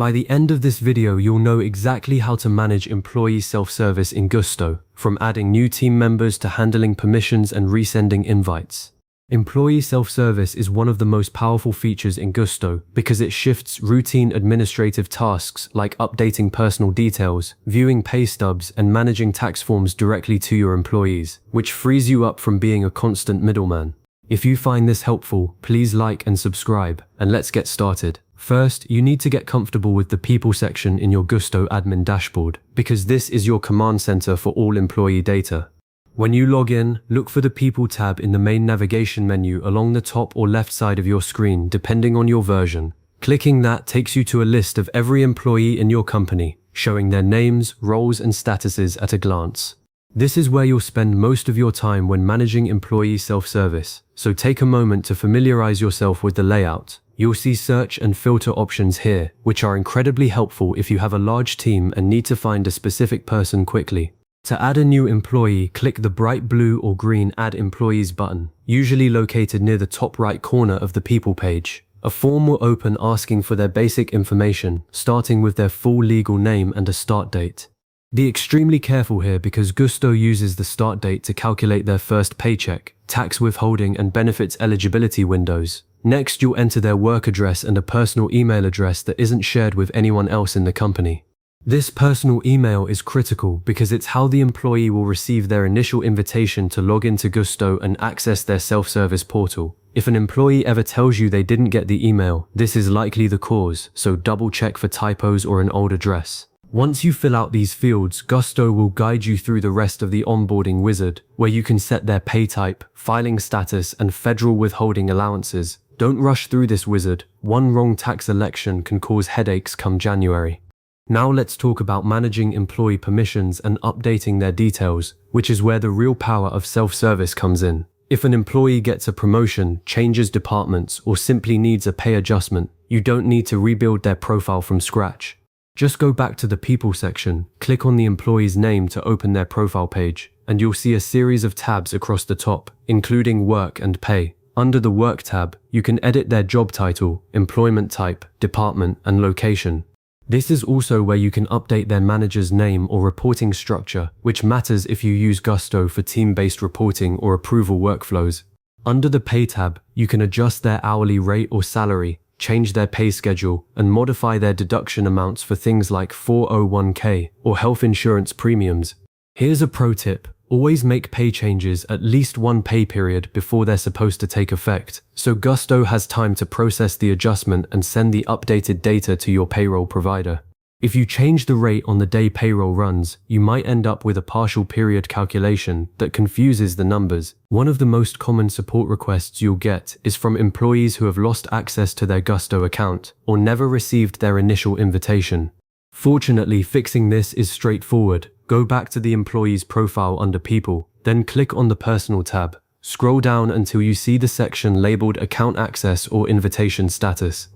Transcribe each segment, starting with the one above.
By the end of this video, you'll know exactly how to manage employee self-service in Gusto, from adding new team members to handling permissions and resending invites. Employee self-service is one of the most powerful features in Gusto because it shifts routine administrative tasks like updating personal details, viewing pay stubs, and managing tax forms directly to your employees, which frees you up from being a constant middleman. If you find this helpful, please like and subscribe, and let's get started. First, you need to get comfortable with the People section in your Gusto admin dashboard, because this is your command center for all employee data. When you log in, look for the People tab in the main navigation menu along the top or left side of your screen, depending on your version. Clicking that takes you to a list of every employee in your company, showing their names, roles, and statuses at a glance. This is where you'll spend most of your time when managing employee self-service, so take a moment to familiarize yourself with the layout. You'll see search and filter options here, which are incredibly helpful if you have a large team and need to find a specific person quickly. To add a new employee, click the bright blue or green Add Employees button, usually located near the top right corner of the People page. A form will open asking for their basic information, starting with their full legal name and a start date. Be extremely careful here because Gusto uses the start date to calculate their first paycheck, tax withholding, and benefits eligibility windows. Next, you'll enter their work address and a personal email address that isn't shared with anyone else in the company. This personal email is critical because it's how the employee will receive their initial invitation to log into Gusto and access their self-service portal. If an employee ever tells you they didn't get the email, this is likely the cause, so double check for typos or an old address. Once you fill out these fields, Gusto will guide you through the rest of the onboarding wizard, where you can set their pay type, filing status, and federal withholding allowances. Don't rush through this wizard. One wrong tax election can cause headaches come January. Now let's talk about managing employee permissions and updating their details, which is where the real power of self-service comes in. If an employee gets a promotion, changes departments, or simply needs a pay adjustment, you don't need to rebuild their profile from scratch. Just go back to the People section, click on the employee's name to open their profile page, and you'll see a series of tabs across the top, including Work and Pay. Under the Work tab, you can edit their job title, employment type, department, and location. This is also where you can update their manager's name or reporting structure, which matters if you use Gusto for team-based reporting or approval workflows. Under the Pay tab, you can adjust their hourly rate or salary, change their pay schedule, and modify their deduction amounts for things like 401k or health insurance premiums. Here's a pro tip. Always make pay changes at least one pay period before they're supposed to take effect, so Gusto has time to process the adjustment and send the updated data to your payroll provider. If you change the rate on the day payroll runs, you might end up with a partial period calculation that confuses the numbers. One of the most common support requests you'll get is from employees who have lost access to their Gusto account or never received their initial invitation. Fortunately, fixing this is straightforward. Go back to the employee's profile under People, then click on the Personal tab. Scroll down until you see the section labeled Account Access or Invitation Status.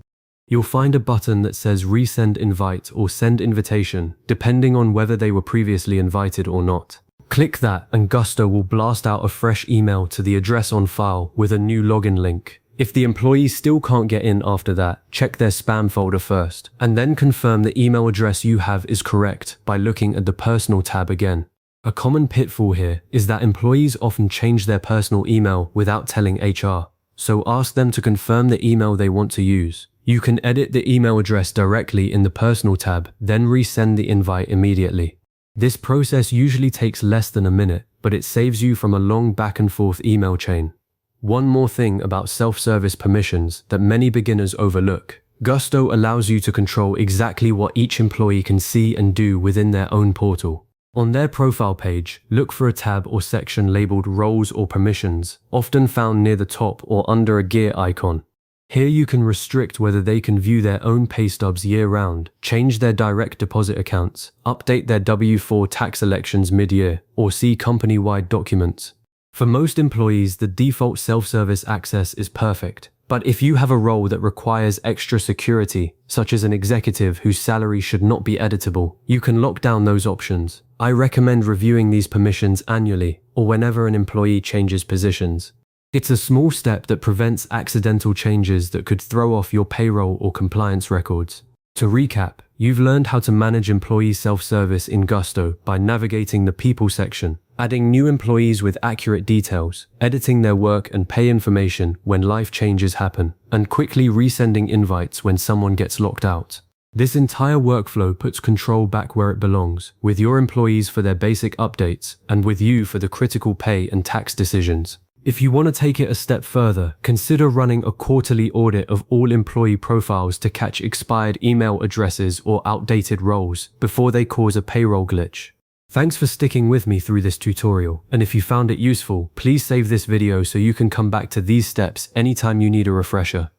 You'll find a button that says Resend Invite or Send Invitation, depending on whether they were previously invited or not. Click that and Gusto will blast out a fresh email to the address on file with a new login link. If the employee still can't get in after that, check their spam folder first, and then confirm the email address you have is correct by looking at the Personal tab again. A common pitfall here is that employees often change their personal email without telling HR, so ask them to confirm the email they want to use. You can edit the email address directly in the Personal tab, then resend the invite immediately. This process usually takes less than a minute, but it saves you from a long back and forth email chain. One more thing about self-service permissions that many beginners overlook. Gusto allows you to control exactly what each employee can see and do within their own portal. On their profile page, look for a tab or section labeled Roles or Permissions, often found near the top or under a gear icon. Here you can restrict whether they can view their own pay stubs year-round, change their direct deposit accounts, update their W-4 tax elections mid-year, or see company-wide documents. For most employees, the default self-service access is perfect. But if you have a role that requires extra security, such as an executive whose salary should not be editable, you can lock down those options. I recommend reviewing these permissions annually or whenever an employee changes positions. It's a small step that prevents accidental changes that could throw off your payroll or compliance records. To recap, you've learned how to manage employee self-service in Gusto by navigating the People section, adding new employees with accurate details, editing their work and pay information when life changes happen, and quickly resending invites when someone gets locked out. This entire workflow puts control back where it belongs, with your employees for their basic updates and with you for the critical pay and tax decisions. If you want to take it a step further, consider running a quarterly audit of all employee profiles to catch expired email addresses or outdated roles before they cause a payroll glitch. Thanks for sticking with me through this tutorial, and if you found it useful, please save this video so you can come back to these steps anytime you need a refresher.